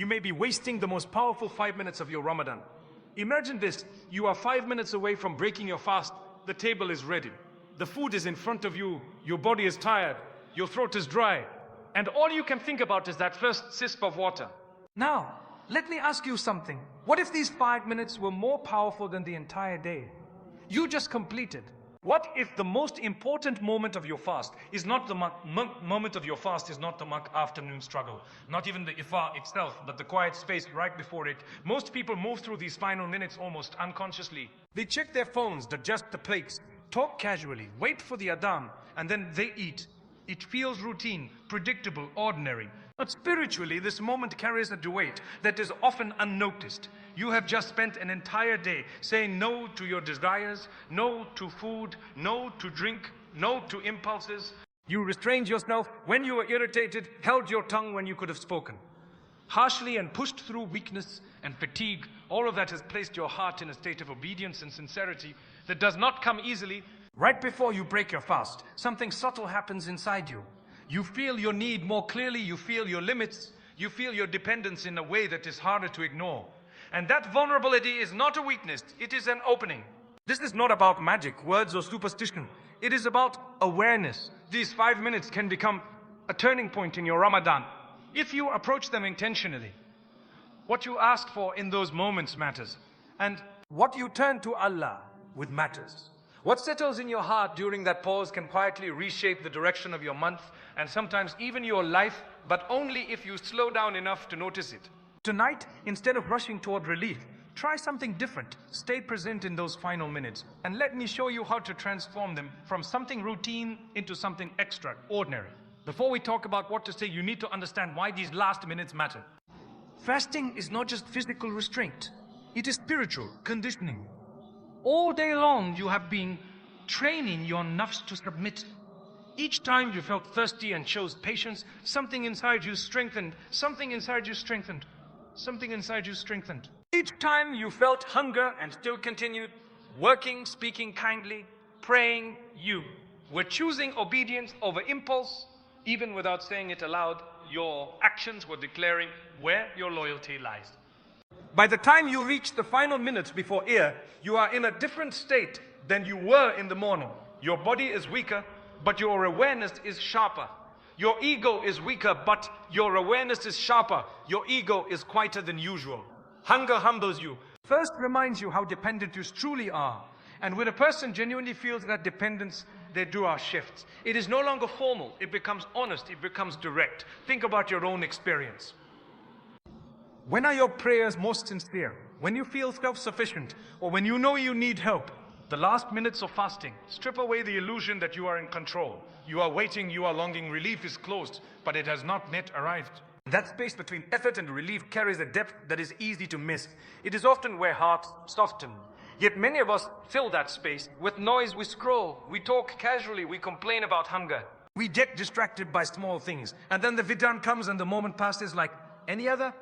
You may be wasting the most powerful 5 minutes of your Ramadan. Imagine this, you are 5 minutes away from breaking your fast. The table is ready. The food is in front of you. Your body is tired. Your throat is dry. And all you can think about is that first sip of water. Now, let me ask you something. What if these 5 minutes were more powerful than the entire day? You just completed. What if the most important moment of your fast is not the moment of your fast is not the afternoon struggle, not even the iftar itself, but the quiet space right before it. Most people move through these final minutes almost unconsciously. They check their phones, adjust the plates, talk casually, wait for the adhan, and then they eat. It feels routine, predictable, ordinary. But spiritually, this moment carries a weight that is often unnoticed. You have just spent an entire day saying no to your desires, no to food, no to drink, no to impulses. You restrained yourself when you were irritated, held your tongue when you could have spoken. Harshly and pushed through weakness and fatigue, all of that has placed your heart in a state of obedience and sincerity that does not come easily. Right before you break your fast, something subtle happens inside you. You feel your need more clearly, you feel your limits, you feel your dependence in a way that is harder to ignore. And that vulnerability is not a weakness, it is an opening. This is not about magic, words or superstition. It is about awareness. These 5 minutes can become a turning point in your Ramadan if you approach them intentionally. What you ask for in those moments matters. And what you turn to Allah with matters. What settles in your heart during that pause can quietly reshape the direction of your month and sometimes even your life, but only if you slow down enough to notice it. Tonight, instead of rushing toward relief, try something different. Stay present in those final minutes and let me show you how to transform them from something routine into something extraordinary. Before we talk about what to say, you need to understand why these last minutes matter. Fasting is not just physical restraint, it is spiritual conditioning. All day long you have been training your nafs to submit. Each time you felt thirsty and chose patience, something inside you strengthened, something inside you strengthened, something inside you strengthened. Each time you felt hunger and still continued working, speaking kindly, praying, you were choosing obedience over impulse. Even without saying it aloud, your actions were declaring where your loyalty lies. By the time you reach the final minutes before ear, you are in a different state than you were in the morning. Your body is weaker, but your awareness is sharper. Your ego is weaker, but your awareness is sharper. Your ego is quieter than usual. Hunger humbles you. First reminds you how dependent you truly are. And when a person genuinely feels that dependence, their dua shifts. It is no longer formal, it becomes honest, it becomes direct. Think about your own experience. When are your prayers most sincere? When you feel self-sufficient or when you know you need help? The last minutes of fasting strip away the illusion that you are in control. You are waiting, you are longing, relief is closed, but it has not yet arrived. That space between effort and relief carries a depth that is easy to miss. It is often where hearts soften. Yet many of us fill that space with noise. We scroll, we talk casually, we complain about hunger. We get distracted by small things. And then the vidyan comes and the moment passes like any other.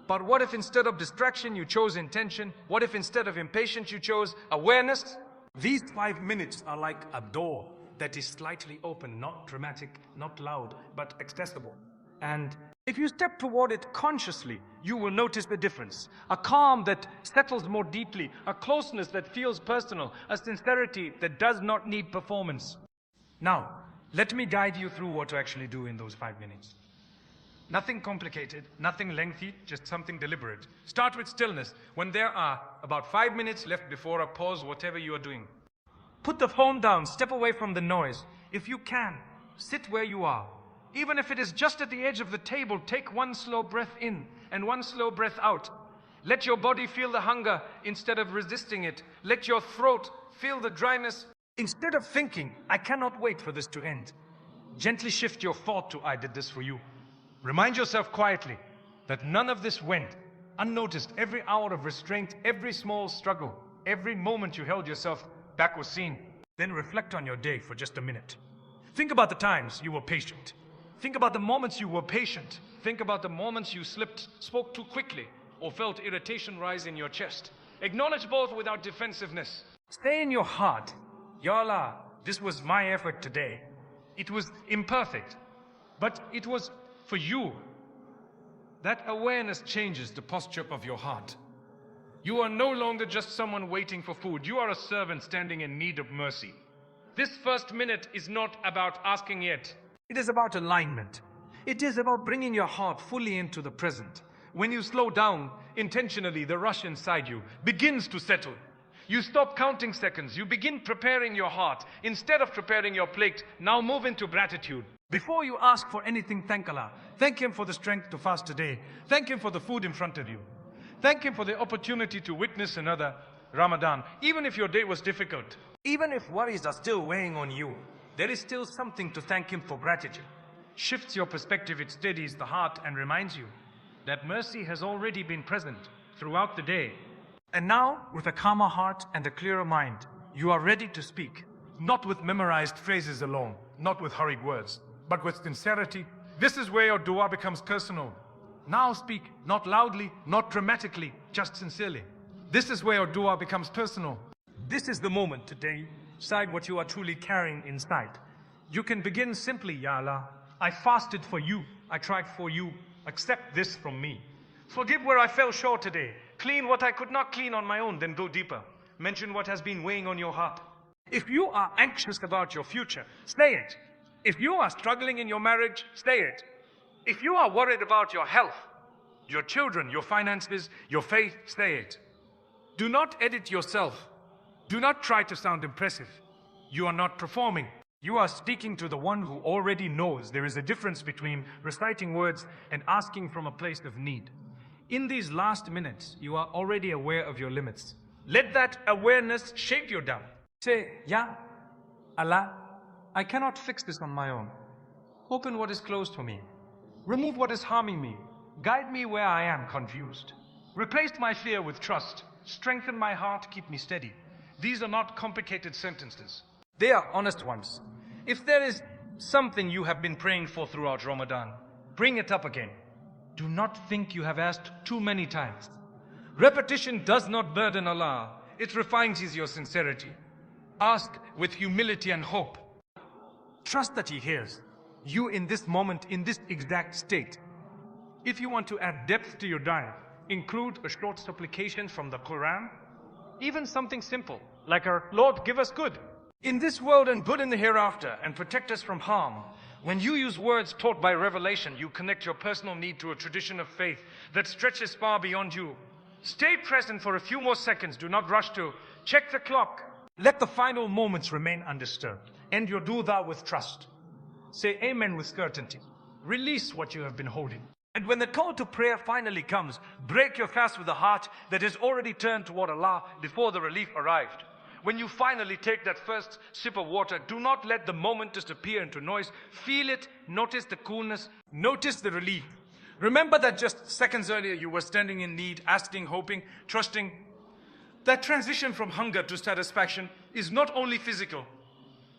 But what if instead of distraction you chose intention? What if instead of impatience you chose awareness? These 5 minutes are like a door that is slightly open, not dramatic, not loud, but accessible. And if you step toward it consciously, you will notice the difference. A calm that settles more deeply, a closeness that feels personal, a sincerity that does not need performance. Now, let me guide you through what to actually do in those 5 minutes. Nothing complicated, nothing lengthy, just something deliberate. Start with stillness. When there are about 5 minutes left before a pause, whatever you are doing. Put the phone down, step away from the noise. If you can, sit where you are. Even if it is just at the edge of the table, take one slow breath in and one slow breath out. Let your body feel the hunger instead of resisting it. Let your throat feel the dryness. Instead of thinking, I cannot wait for this to end, gently shift your thought to I did this for you. Remind yourself quietly that none of this went unnoticed. Every hour of restraint, every small struggle, every moment you held yourself back was seen. Then reflect on your day for just a minute. Think about the times you were patient. Think about the moments you were patient. Think about the moments you spoke too quickly, or felt irritation rise in your chest. Acknowledge both without defensiveness. Stay in your heart. Ya Allah, this was my effort today. It was imperfect, but it was for you. that awareness changes the posture of your heart. You are no longer just someone waiting for food. You are a servant standing in need of mercy. This first minute is not about asking yet. It is about alignment. It is about bringing your heart fully into the present. When you slow down intentionally, the rush inside you begins to settle. You stop counting seconds. You begin preparing your heart. Instead of preparing your plate, now move into gratitude. Before you ask for anything, thank Allah. Thank Him for the strength to fast today. Thank Him for the food in front of you. Thank Him for the opportunity to witness another Ramadan. Even if your day was difficult, even if worries are still weighing on you, there is still something to thank Him for. Gratitude shifts your perspective, it steadies the heart and reminds you that mercy has already been present throughout the day. And now, with a calmer heart and a clearer mind, you are ready to speak, not with memorized phrases alone, not with hurried words, but with sincerity. This is where your dua becomes personal. Now speak, not loudly, not dramatically, just sincerely. This is where your dua becomes personal. This is the moment to decide what you are truly carrying inside. You can begin simply, Ya Allah, I fasted for you, I tried for you, accept this from me. Forgive where I fell short today. Clean what I could not clean on my own, then go deeper. Mention what has been weighing on your heart. If you are anxious about your future, say it. If you are struggling in your marriage, say it. If you are worried about your health, your children, your finances, your faith, say it. Do not edit yourself. Do not try to sound impressive. You are not performing. You are speaking to the one who already knows. There is a difference between reciting words and asking from a place of need. In these last minutes, you are already aware of your limits. Let that awareness shape your doubt. Say, Ya Allah, I cannot fix this on my own. Open what is closed for me. Remove what is harming me. Guide me where I am confused. Replace my fear with trust. Strengthen my heart, keep me steady. These are not complicated sentences. They are honest ones. If there is something you have been praying for throughout Ramadan, bring it up again. Do not think you have asked too many times. Repetition does not burden Allah. It refines your sincerity. Ask with humility and hope. Trust that He hears you in this moment, in this exact state. If you want to add depth to your diet, include a short supplication from the Quran, even something simple, like our Lord, give us good in this world and good in the hereafter, and protect us from harm. When you use words taught by revelation, you connect your personal need to a tradition of faith that stretches far beyond you. Stay present for a few more seconds. Do not rush to check the clock. Let the final moments remain undisturbed. End your dua with trust. Say Amen with certainty. Release what you have been holding. And when the call to prayer finally comes, break your fast with a heart that is already turned toward Allah before the relief arrived. When you finally take that first sip of water, do not let the moment disappear into noise. Feel it, notice the coolness, notice the relief. Remember that just seconds earlier you were standing in need, asking, hoping, trusting. That transition from hunger to satisfaction is not only physical,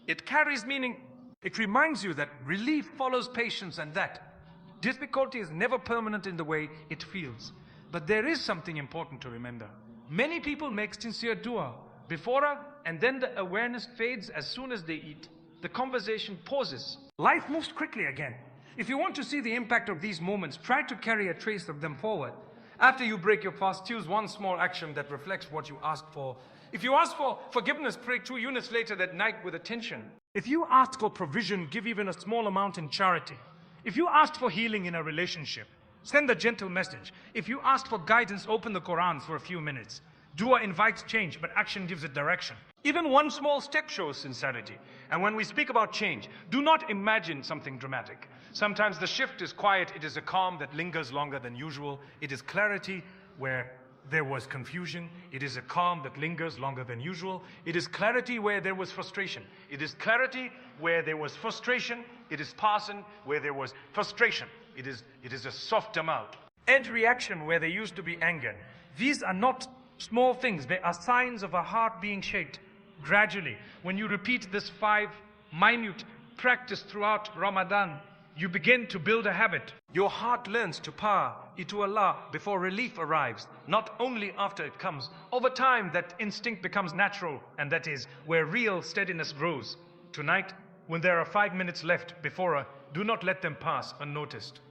it carries meaning. It reminds you that relief follows patience and that difficulty is never permanent in the way it feels. But there is something important to remember. Many people make sincere dua before and then the awareness fades as soon as they eat. The conversation pauses. Life moves quickly again. If you want to see the impact of these moments, try to carry a trace of them forward. After you break your fast, choose one small action that reflects what you asked for. If you ask for forgiveness, pray 2 units later that night with attention. If you ask for provision, give even a small amount in charity. If you asked for healing in a relationship, send a gentle message. If you asked for guidance, open the Quran for a few minutes. Dua invites change, but action gives it direction. Even one small step shows sincerity. And when we speak about change, do not imagine something dramatic. Sometimes the shift is quiet. It is a calm that lingers longer than usual. It is clarity where there was confusion. It is a calm that lingers longer than usual. It is clarity where there was frustration. It is clarity where there was frustration. It is passion where there was frustration. It is a soft amount. And reaction where there used to be anger. These are not small things. They are signs of a heart being shaped gradually. When you repeat this 5 minute practice throughout Ramadan, you begin to build a habit. Your heart learns to power to Allah before relief arrives, not only after it comes. Over time, that instinct becomes natural, and that is where real steadiness grows. Tonight, when there are 5 minutes left before do not let them pass unnoticed.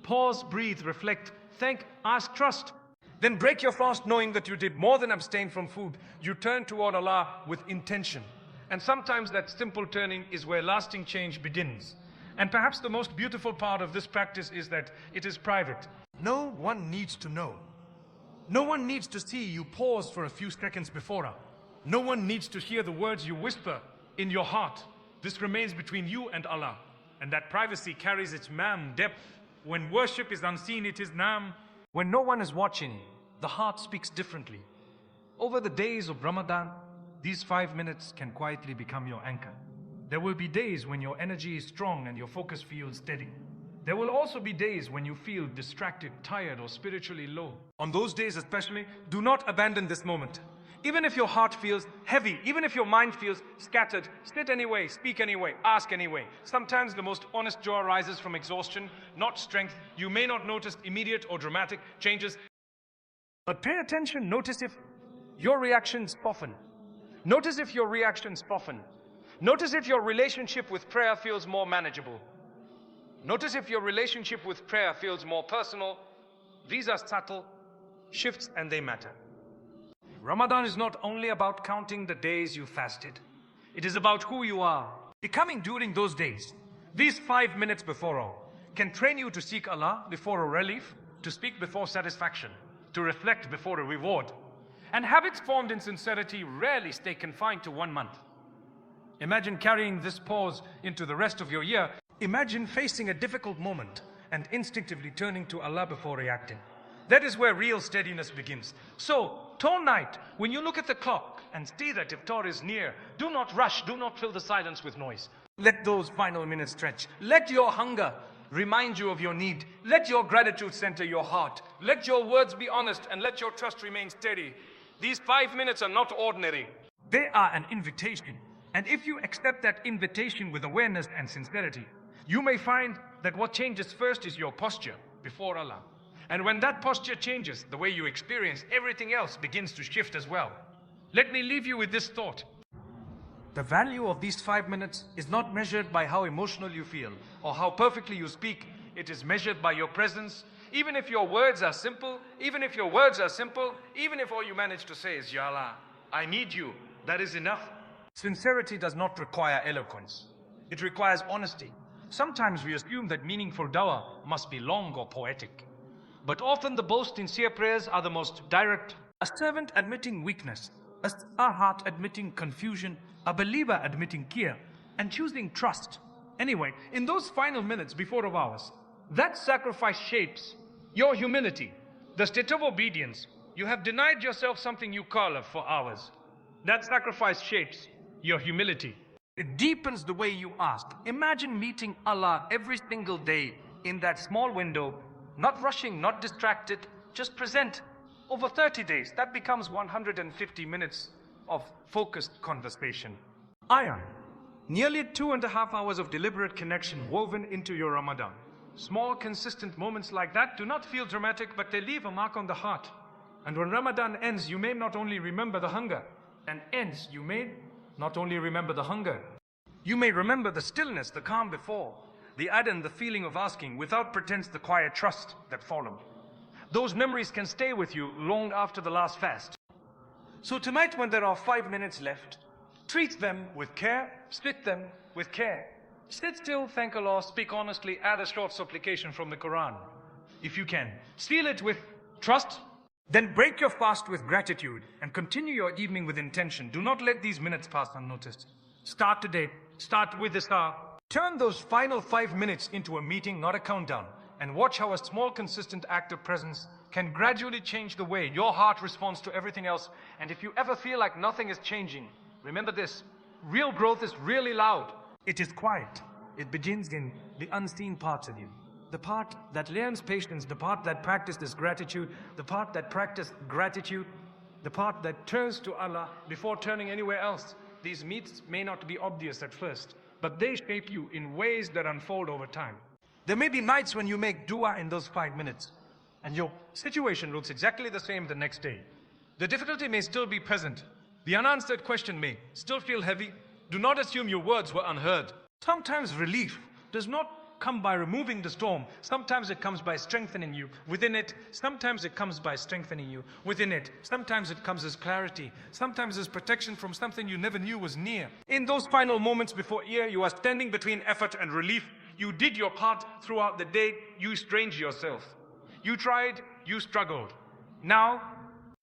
Pause, breathe, reflect, thank, ask, trust. Then break your fast knowing that you did more than abstain from food. You turn toward Allah with intention. And sometimes that simple turning is where lasting change begins. And perhaps the most beautiful part of this practice is that it is private. No one needs to know. No one needs to see you pause for a few seconds before her. No one needs to hear the words you whisper in your heart. This remains between you and Allah. And that privacy carries its depth. When worship is unseen, it is nam. When no one is watching, the heart speaks differently. Over the days of Ramadan, these 5 minutes can quietly become your anchor. There will be days when your energy is strong and your focus feels steady. There will also be days when you feel distracted, tired, or spiritually low. On those days especially, do not abandon this moment. Even if your heart feels heavy, even if your mind feels scattered, sit anyway, speak anyway, ask anyway. Sometimes the most honest joy arises from exhaustion, not strength. You may not notice immediate or dramatic changes, but pay attention. Notice if your reactions soften. Notice if your reactions soften. Notice if your relationship with prayer feels more manageable. Notice if your relationship with prayer feels more personal. These are subtle shifts and they matter. Ramadan is not only about counting the days you fasted. It is about who you are becoming during those days. These 5 minutes before all can train you to seek Allah before a relief, to speak before satisfaction, to reflect before a reward. And habits formed in sincerity rarely stay confined to 1 month. Imagine carrying this pause into the rest of your year. Imagine facing a difficult moment and instinctively turning to Allah before reacting. That is where real steadiness begins. So, tonight, when you look at the clock and see that iftar is near, do not rush, do not fill the silence with noise. Let those final minutes stretch. Let your hunger remind you of your need. Let your gratitude center your heart. Let your words be honest and let your trust remain steady. These 5 minutes are not ordinary. They are an invitation. And if you accept that invitation with awareness and sincerity, you may find that what changes first is your posture before Allah. And when that posture changes, the way you experience everything else begins to shift as well. Let me leave you with this thought. The value of these 5 minutes is not measured by how emotional you feel or how perfectly you speak. It is measured by your presence. Even if your words are simple, even if all you manage to say is, Ya Allah, I need you, that is enough. Sincerity does not require eloquence. It requires honesty. Sometimes we assume that meaningful dawah must be long or poetic. But often the most sincere prayers are the most direct. A servant admitting weakness, a heart admitting confusion, a believer admitting fear, and choosing trust. Anyway, in those final minutes before of ours, that sacrifice shapes your humility, the state of obedience. You have denied yourself something you call of for hours. That sacrifice shapes your humility. It deepens the way you ask. Imagine meeting Allah every single day in that small window, not rushing, not distracted, just present. Over 30 days, that becomes 150 minutes of focused conversation. Iron. Nearly 2.5 hours of deliberate connection woven into your Ramadan. Small, consistent moments like that do not feel dramatic, but they leave a mark on the heart. And when Ramadan ends, you may not only remember the hunger, you may not only remember the hunger, you may remember the stillness, the calm before, the adhan, the feeling of asking, without pretense, the quiet trust that followed. Those memories can stay with you long after the last fast. So tonight, when there are 5 minutes left, treat them with care, split them with care. Sit still, thank Allah, speak honestly, add a short supplication from the Quran, if you can. Seal it with trust. Then break your fast with gratitude and continue your evening with intention. Do not let these minutes pass unnoticed. Start today. Start with this hour. Turn those final 5 minutes into a meeting, not a countdown. And watch how a small, consistent act of presence can gradually change the way your heart responds to everything else. And if you ever feel like nothing is changing, remember this. Real growth is really loud. It is quiet. It begins in the unseen parts of you. The part that learns patience, the part that practices gratitude, the part that practices gratitude, the part that turns to Allah before turning anywhere else. These meats may not be obvious at first, but they shape you in ways that unfold over time. There may be nights when you make dua in those 5 minutes, and your situation looks exactly the same the next day. The difficulty may still be present. The unanswered question may still feel heavy. Do not assume your words were unheard. Sometimes relief does not come by removing the storm. Sometimes it comes by strengthening you within it. Sometimes it comes by strengthening you within it. Sometimes it comes as clarity. Sometimes as protection from something you never knew was near. In those final moments before you are standing between effort and relief. You did your part throughout the day. You strained yourself. You tried, you struggled. Now,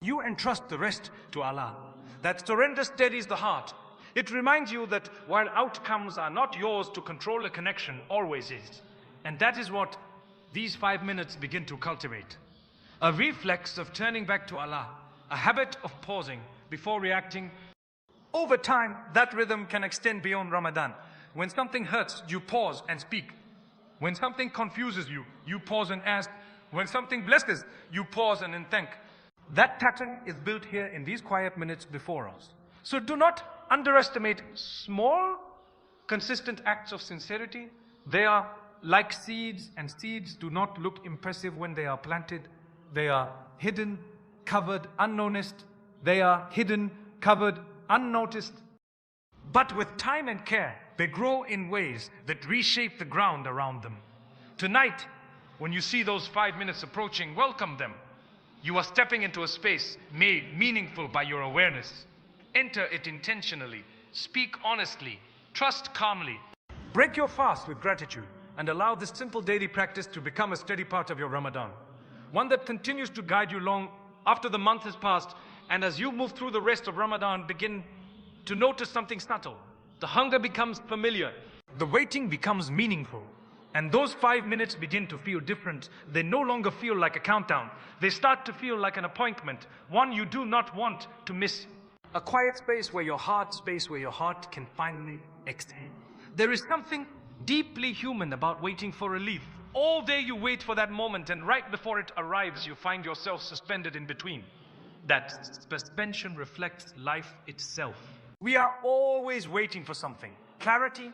you entrust the rest to Allah. That surrender steadies the heart. It reminds you that while outcomes are not yours to control, a connection always is. And that is what these 5 minutes begin to cultivate. A reflex of turning back to Allah. A habit of pausing before reacting. Over time, that rhythm can extend beyond Ramadan. When something hurts, you pause and speak. When something confuses you, you pause and ask. When something blesses, you pause and then thank. That pattern is built here in these quiet minutes before us. So do not underestimate small, consistent acts of sincerity. They are like seeds, and seeds do not look impressive when they are planted. They are hidden, covered, unnoticed. They are hidden, covered, unnoticed. But with time and care, they grow in ways that reshape the ground around them. Tonight, when you see those 5 minutes approaching, welcome them. You are stepping into a space made meaningful by your awareness. Enter it intentionally. Speak honestly. Trust calmly. Break your fast with gratitude and allow this simple daily practice to become a steady part of your Ramadan. One that continues to guide you long after the month has passed, and as you move through the rest of Ramadan, begin to notice something subtle. The hunger becomes familiar. The waiting becomes meaningful. And those 5 minutes begin to feel different. They no longer feel like a countdown. They start to feel like an appointment, one you do not want to miss. A quiet space where your heart can finally exhale. There is something deeply human about waiting for relief. All day you wait for that moment, and right before it arrives, you find yourself suspended in between. That suspension reflects life itself. We are always waiting for something. Clarity,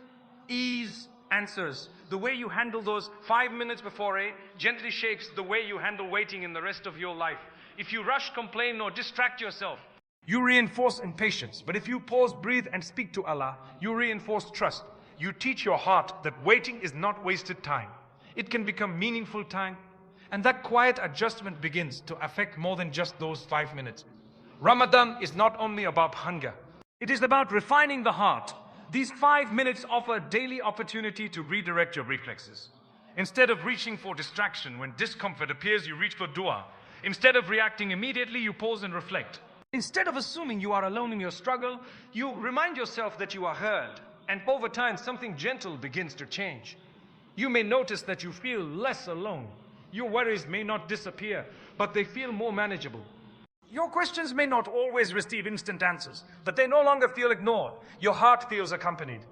ease, answers. The way you handle those 5 minutes before gently shapes the way you handle waiting in the rest of your life. If you rush, complain, or distract yourself, you reinforce impatience. But if you pause, breathe, and speak to Allah, you reinforce trust. You teach your heart that waiting is not wasted time. It can become meaningful time. And that quiet adjustment begins to affect more than just those 5 minutes. Ramadan is not only about hunger. It is about refining the heart. These 5 minutes offer a daily opportunity to redirect your reflexes. Instead of reaching for distraction, when discomfort appears, you reach for dua. Instead of reacting immediately, you pause and reflect. Instead of assuming you are alone in your struggle, you remind yourself that you are heard. And over time, something gentle begins to change. You may notice that you feel less alone. Your worries may not disappear, but they feel more manageable. Your questions may not always receive instant answers, but they no longer feel ignored. Your heart feels accompanied.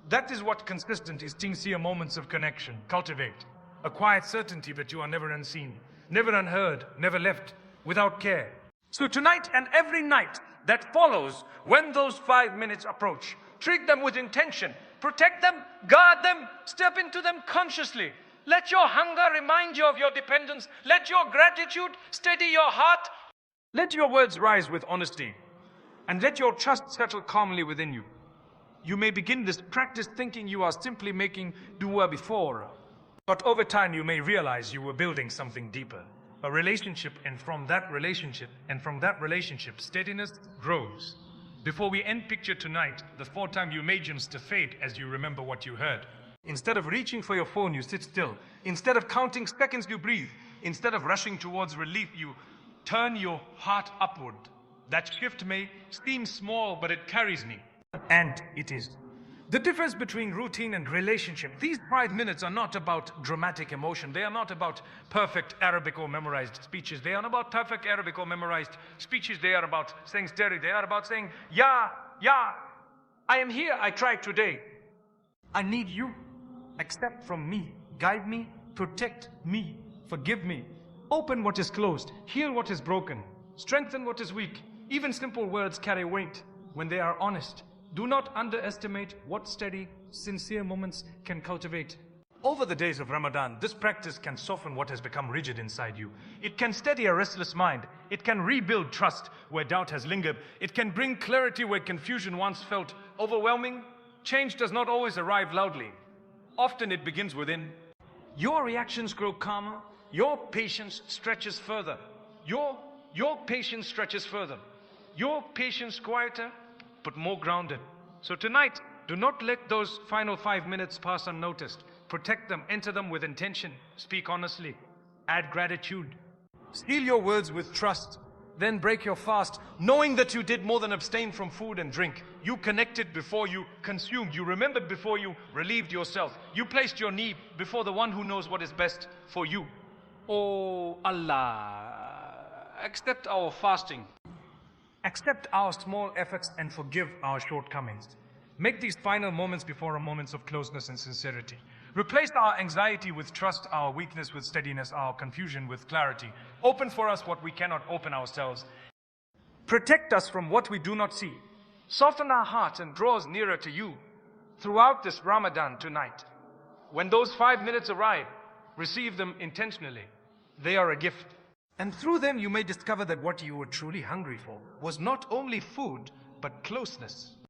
That is what consistent, sincere moments of connection cultivate. A quiet certainty that you are never unseen, never unheard, never left without care. So tonight and every night that follows, when those 5 minutes approach, treat them with intention, protect them, guard them, step into them consciously. Let your hunger remind you of your dependence. Let your gratitude steady your heart. Let your words rise with honesty, and let your trust settle calmly within you. You may begin this practice thinking you are simply making dua before, but over time you may realize you were building something deeper, a relationship, and from that relationship, steadiness grows. Before we end picture tonight, the 4 time you may just fade as you remember what you heard. Instead of reaching for your phone, you sit still. Instead of counting seconds, you breathe. Instead of rushing towards relief, you turn your heart upward. That shift may seem small, but it carries me. And it is. The difference between routine and relationship, these 5 minutes are not about dramatic emotion. They are not about perfect Arabic or memorized speeches. They are not about perfect Arabic or memorized speeches. They are about saying steady. They are about saying, Ya, I am here, I tried today. I need you. Accept from me. Guide me. Protect me. Forgive me. Open what is closed. Heal what is broken. Strengthen what is weak. Even simple words carry weight when they are honest. Do not underestimate what steady, sincere moments can cultivate. Over the days of Ramadan, this practice can soften what has become rigid inside you. It can steady a restless mind. It can rebuild trust where doubt has lingered. It can bring clarity where confusion once felt overwhelming. Change does not always arrive loudly. Often it begins within. Your reactions grow calmer. Your patience stretches further. Your patience stretches further. Your patience quieter, but more grounded. So tonight, do not let those final 5 minutes pass unnoticed. Protect them, enter them with intention. Speak honestly. Add gratitude. Seal your words with trust. Then break your fast, knowing that you did more than abstain from food and drink. You connected before you consumed. You remembered before you relieved yourself. You placed your need before the one who knows what is best for you. Oh Allah, accept our fasting. Accept our small efforts and forgive our shortcomings. Make these final moments before our moments of closeness and sincerity. Replace our anxiety with trust, our weakness with steadiness, our confusion with clarity. Open for us what we cannot open ourselves. Protect us from what we do not see. Soften our hearts and draw us nearer to you throughout this Ramadan tonight. When those 5 minutes arrive, receive them intentionally. They are a gift. And through them you may discover that what you were truly hungry for was not only food, but closeness.